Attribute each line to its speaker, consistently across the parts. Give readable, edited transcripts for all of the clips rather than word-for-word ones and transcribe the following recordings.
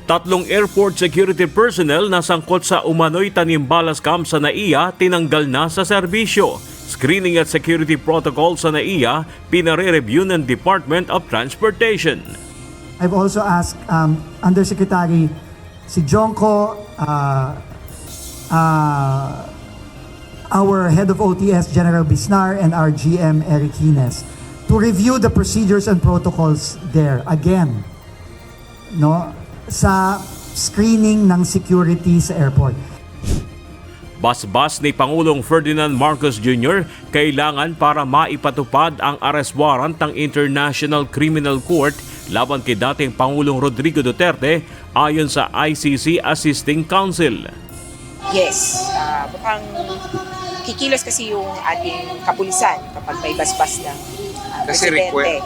Speaker 1: Tatlong airport security personnel na sangkot sa umano'y tanimbalas scam sa NAIA tinanggal na sa serbisyo. Screening at security protocol sa NAIA pinare-review ng Department of Transportation.
Speaker 2: I've also asked Undersecretary si Jonko, our head of OTS General Bisnar, and our GM Eric Hines to review the procedures and protocols there again, no, sa screening ng security sa airport.
Speaker 1: Basbas ni Pangulong Ferdinand Marcos Jr. kailangan para maipatupad ang arrest warrant ng International Criminal Court laban kay dating Pangulong Rodrigo Duterte ayon sa ICC Assisting Counsel.
Speaker 3: Yes, mukhang kikilos kasi yung ating kapulisan kapag may basbas ng presidente.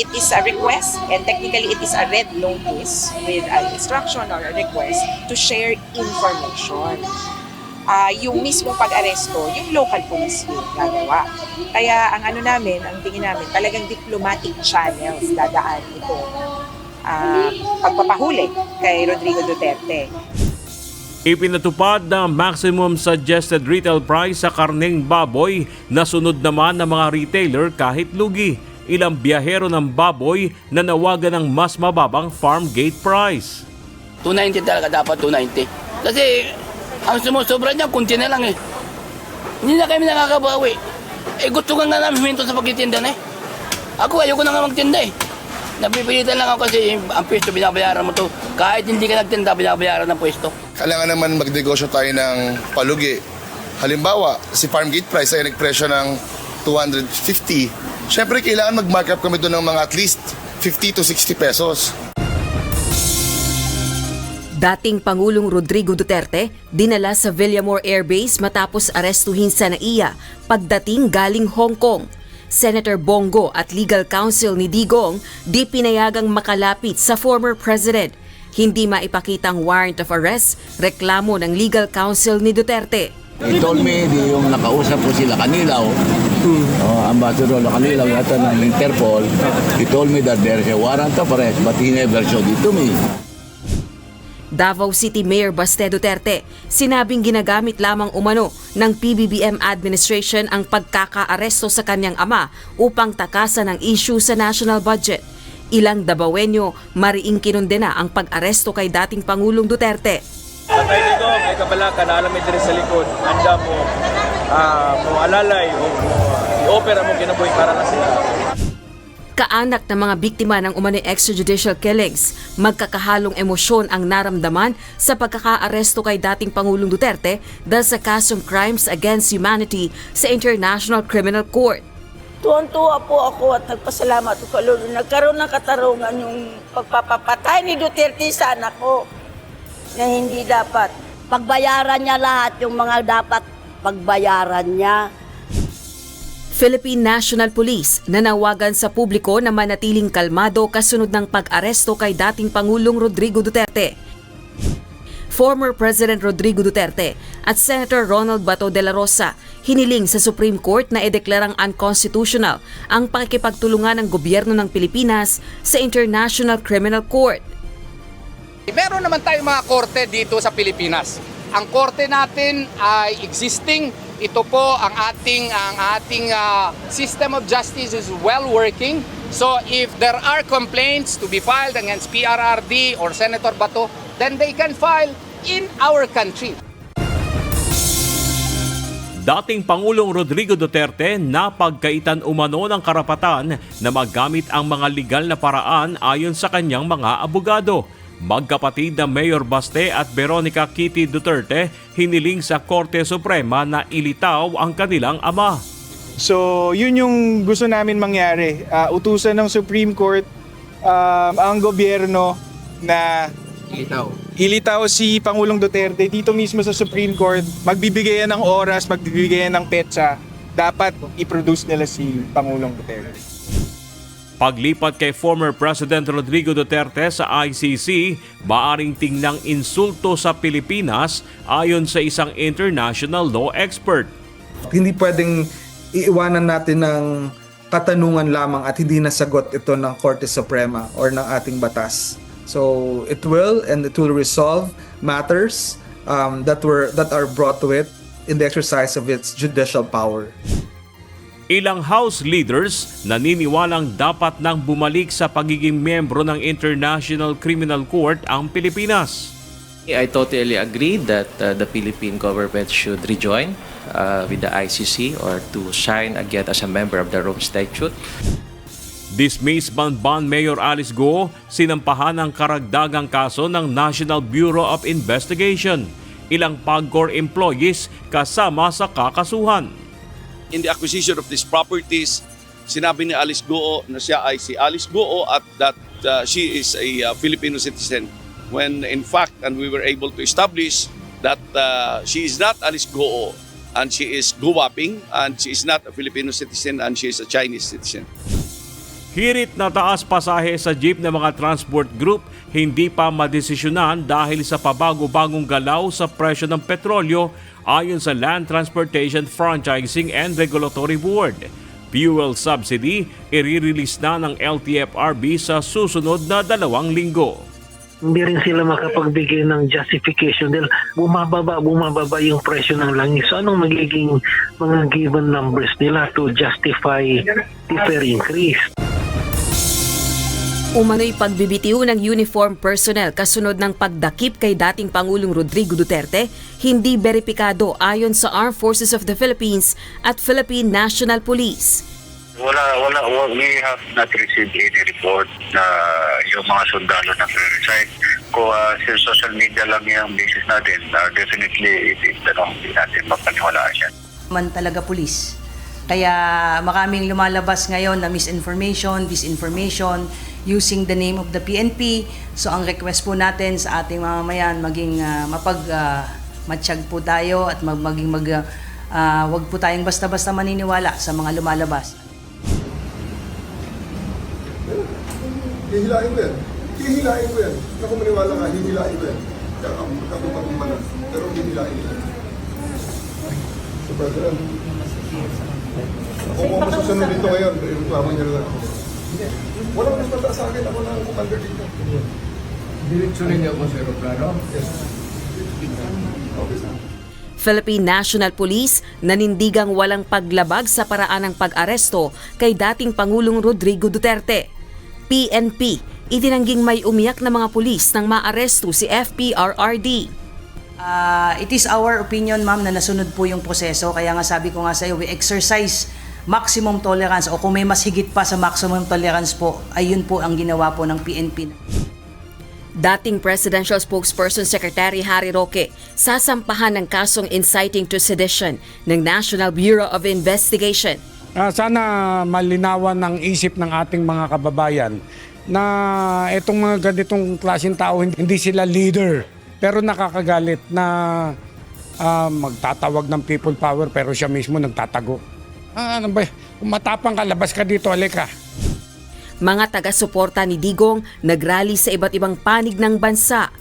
Speaker 3: It is a request, and technically it is a red notice with an instruction or a request to share information. Yung mismo pag-aresto, yung local police yung gagawa. Kaya ang tingin namin, talagang diplomatic channels dadaan ito pagpapahuli kay Rodrigo Duterte.
Speaker 1: Ipinatupad ng maximum suggested retail price sa karneng baboy na sunod naman ng mga retailer kahit lugi. Ilang biyahero ng baboy na nawagan ng mas mababang farm gate price.
Speaker 4: 290 talaga dapat, 290. Kasi ang sumusobra niya, kunti na lang eh. Hindi na kami nakakabawi. Gusto ka nga namin minto sa pagtitinda na eh. Ako ayoko na nga magtinda eh. Napipilitan lang ako kasi ang pwesto binabayaran mo to. Kahit hindi ka nagtinda, binabayaran ng pwesto.
Speaker 5: Kailangan naman magnegosyo tayo ng palugi. Halimbawa, si farm gate price ay nagpresyo ng 250. Siyempre, kailangan mag-markup kami doon ng mga at least 50 to 60 pesos.
Speaker 6: Dating Pangulong Rodrigo Duterte dinala sa Villamor Air Base matapos arestuhin sa NAIA pagdating galing Hong Kong. Senator Bongo at legal counsel ni Digong di pinayagang makalapit sa former president. Hindi maipakitang warrant of arrest, reklamo ng legal counsel ni Duterte.
Speaker 7: He told me yung nakausap ko sila Kanilaw, Ambassador Kanilaw yata ng Interpol. He told me that there's a warrant of arrest but he never showed it to me.
Speaker 6: Davao City Mayor Baste Duterte, sinabing ginagamit lamang umano ng PBBM administration ang pagkakaaresto sa kanyang ama upang takasan ang issue sa national budget. Ilang Davaoenyo mariing kinundena ang pag-aresto kay dating Pangulong Duterte.
Speaker 8: Patay dito, ay kabala ka na alamay diri sa likod. Handa mo, alalay o i-opera mo kinabuhi para na sila.
Speaker 6: Kaanak ng mga biktima ng umano'y extrajudicial killings, magkakahalong emosyon ang naramdaman sa pagkakaaresto kay dating Pangulong Duterte dahil sa kasong crimes against humanity sa International Criminal Court.
Speaker 9: Tuwan-tuwa po ako at nagpasalamat ko Lord. Nagkaroon ng katarungan yung pagpapapatay ni Duterte sa anak ko na hindi dapat.
Speaker 10: Pagbayaran niya lahat yung mga dapat pagbayaran niya.
Speaker 6: Philippine National Police nanawagan sa publiko na manatiling kalmado kasunod ng pag-aresto kay dating Pangulong Rodrigo Duterte. Former President Rodrigo Duterte at Senator Ronald Bato de la Rosa hiniling sa Supreme Court na ideklarang unconstitutional ang pakikipagtulungan ng gobyerno ng Pilipinas sa International Criminal Court.
Speaker 11: Meron naman tayong mga korte dito sa Pilipinas. Ang korte natin ay existing. Ito po ang ating system of justice is well working. So if there are complaints to be filed against PRRD or Senator Bato, then they can file in our country.
Speaker 1: Dating Pangulong Rodrigo Duterte napagkaitan umano ng karapatan na magamit ang mga legal na paraan ayon sa kanyang mga abogado. Magkapatid na Mayor Baste at Veronica Kitty Duterte hiniling sa Korte Suprema na ilitaw ang kanilang ama.
Speaker 12: So yun yung gusto namin mangyari. Utusan ng Supreme Court ang gobyerno na ilitaw si Pangulong Duterte dito mismo sa Supreme Court. Magbibigayan ng oras, magbibigayan ng petsa. Dapat i-produce nila si Pangulong Duterte.
Speaker 1: Paglipat kay former President Rodrigo Duterte sa ICC, maaring tingnang insulto sa Pilipinas ayon sa isang international law expert.
Speaker 13: Hindi pwedeng iiwanan natin ng katanungan lamang at hindi nasagot ito ng Korte Suprema or ng ating batas. So it will resolve matters that are brought to it in the exercise of its judicial power.
Speaker 1: Ilang House leaders naniniwalang dapat nang bumalik sa pagiging miyembro ng International Criminal Court ang Pilipinas.
Speaker 14: I totally agree that the Philippine government should rejoin with the ICC or to sign again as a member of the Rome Statute.
Speaker 1: Dismissed Banban Mayor Alice Go, sinampahan ng karagdagang kaso ng National Bureau of Investigation. Ilang PAGCOR employees kasama sa kakasuhan.
Speaker 15: In the acquisition of these properties, sinabi ni Alice Goo na siya ay si Alice Goo at that she is a Filipino citizen. When in fact, and we were able to establish that she is not Alice Goo and she is Guwaping and she is not a Filipino citizen and she is a Chinese citizen.
Speaker 1: Hirit na taas pasahe sa jeep ng mga transport group, hindi pa madesisyonan dahil sa pabago-bagong galaw sa presyo ng petrolyo ayon sa Land Transportation Franchising and Regulatory Board. Fuel subsidy i-release na ng LTFRB sa susunod na 2 linggo.
Speaker 16: Hindi rin sila makapagbigay ng justification dahil bumababa yung presyo ng langis. So anong magiging mga given numbers nila to justify the fare increase?
Speaker 6: Umano'y pagbibitiw ng uniform personnel kasunod ng pagdakip kay dating Pangulong Rodrigo Duterte, hindi beripikado ayon sa Armed Forces of the Philippines at Philippine National Police.
Speaker 17: We have not received any report na yung mga sundalo na resign. Kung sa social media lang yung basis natin, definitely hindi natin mapaniwalaan yan.
Speaker 18: Man talaga pulis. Kaya maraming lumalabas ngayon na misinformation, disinformation, using the name of the PNP. So ang request po natin sa ating mamamayan, maging matsyag po tayo at wag po tayong basta-basta maniniwala sa mga lumalabas.
Speaker 5: Hihilain ko yan. Hihilain ko yan. Ako maniwala ka, hihilain ko yan. Kakapagpakumanan. Pero hihilain ko yan. So, President, kung masusunod dito ngayon, reklamo niya lang ako. Walang mas mataas sa akin. Ako na ang commander dito. Direksyonin niya ako sa aeroplano? Yes. Okay, sir.
Speaker 6: Philippine National Police nanindigang walang paglabag sa paraan ng pag-aresto kay dating Pangulong Rodrigo Duterte. PNP, itinangging may umiyak na mga pulis nang maaresto si FPRRD.
Speaker 18: It is our opinion, ma'am, na nasunod po yung proseso. Kaya nga sabi ko nga sa iyo, we exercise maximum tolerance o kung may mas higit pa sa maximum tolerance po, ayun po ang ginawa po ng PNP.
Speaker 6: Dating Presidential Spokesperson Secretary Harry Roque, sasampahan ng kasong inciting to sedition ng National Bureau of Investigation.
Speaker 19: Sana malinawan ng isip ng ating mga kababayan na itong mga ganitong klaseng tao, hindi sila leader pero nakakagalit na magtatawag ng people power pero siya mismo nagtatago. Ano ba? Kung matapang ka, labas ka dito, alika.
Speaker 6: Mga taga-suporta ni Digong nagrally sa iba't ibang panig ng bansa.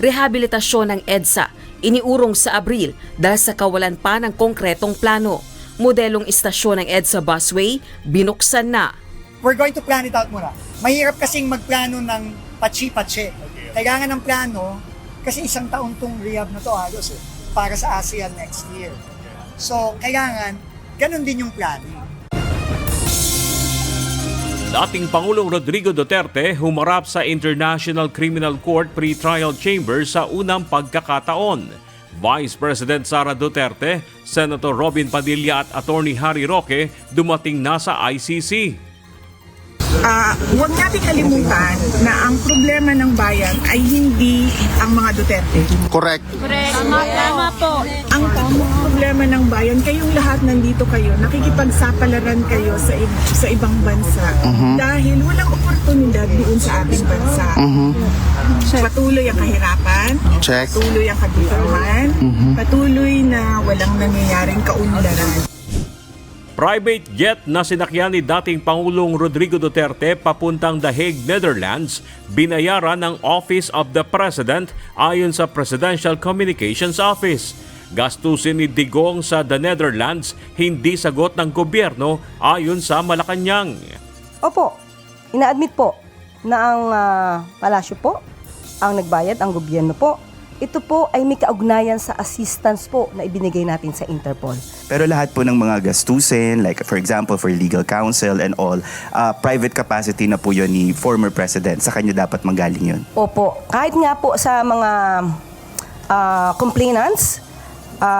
Speaker 6: Rehabilitasyon ng EDSA iniurong sa Abril dahil sa kawalan pa ng konkretong plano. Modelong istasyon ng EDSA busway, binuksan na.
Speaker 2: We're going to plan it out muna. Mahirap kasing magplano ng patsi-patsi. Kailangan ng plano kasi 1 taon tong rehab na to halos para sa ASEAN next year. So, kailangan ganun din yung planning.
Speaker 1: Dating Pangulong Rodrigo Duterte humarap sa International Criminal Court Pre-Trial Chamber sa unang pagkakataon. Vice President Sara Duterte, Senator Robin Padilla at Attorney Harry Roque dumating na sa ICC.
Speaker 20: Huwag natin kalimutan na ang problema ng bayan ay hindi ang mga Duterte.
Speaker 5: Correct.
Speaker 20: Tama po. Ang problema ng bayan, kayong lahat nandito kayo, nakikipagsapalaran kayo sa ibang bansa dahil walang oportunidad doon sa ating bansa. Patuloy ang kahirapan, patuloy ang kagutuman, patuloy na walang nangyayaring kaunlaran.
Speaker 1: Private jet na sinakyan ni dating Pangulong Rodrigo Duterte papuntang The Hague, Netherlands, binayaran ng Office of the President ayon sa Presidential Communications Office. Gastusin ni Digong sa The Netherlands, hindi sagot ng gobyerno ayon sa Malacanang.
Speaker 21: Opo, ina-admit po. na ang palasyo po, ang nagbayad, ang gobyerno po, ito po ay may kaugnayan sa assistance po na ibinigay natin sa Interpol.
Speaker 22: Pero lahat po ng mga gastusin, like for example for legal counsel and all, private capacity na po yun ni former president. Sa kanya dapat manggaling yun.
Speaker 21: Opo, kahit nga po sa mga complainants,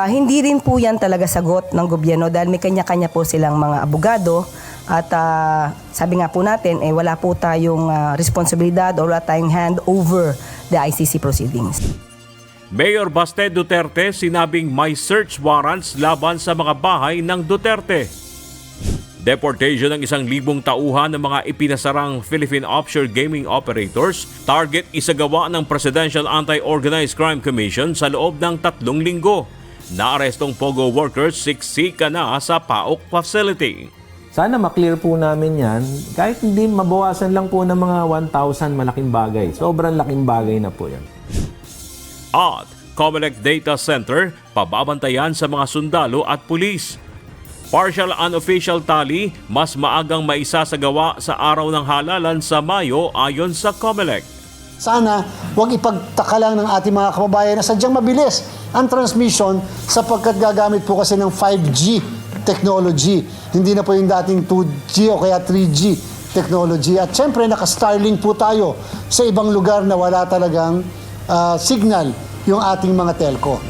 Speaker 21: hindi rin po yan talaga sagot ng gobyerno dahil may kanya-kanya po silang mga abogado at sabi nga po natin, wala po tayong responsibilidad o wala tayong hand over the ICC proceedings.
Speaker 1: Mayor Baste Duterte sinabing may search warrants laban sa mga bahay ng Duterte. Deportation ng 1,000 tauhan ng mga ipinasarang Philippine offshore gaming operators, target isagawa ng Presidential Anti-Organized Crime Commission sa loob ng 3 linggo. Naarestong POGO workers siksika na sa PAOK facility.
Speaker 23: Sana maklear po namin yan, kahit hindi mabawasan lang po ng mga 1,000 malaking bagay. Sobrang laking bagay na po yan.
Speaker 1: At Comelec Data Center, pababantayan sa mga sundalo at pulis. Partial unofficial tally, mas maagang maisasagawa sa araw ng halalan sa Mayo ayon sa Comelec.
Speaker 24: Sana huwag ipagtaka lang ng ating mga kababayan na sadyang mabilis ang transmission sapagkat gagamit po kasi ng 5G technology. Hindi na po yung dating 2G o kaya 3G technology. At syempre naka-Starlink po tayo sa ibang lugar na wala talagang signal yung ating mga telco.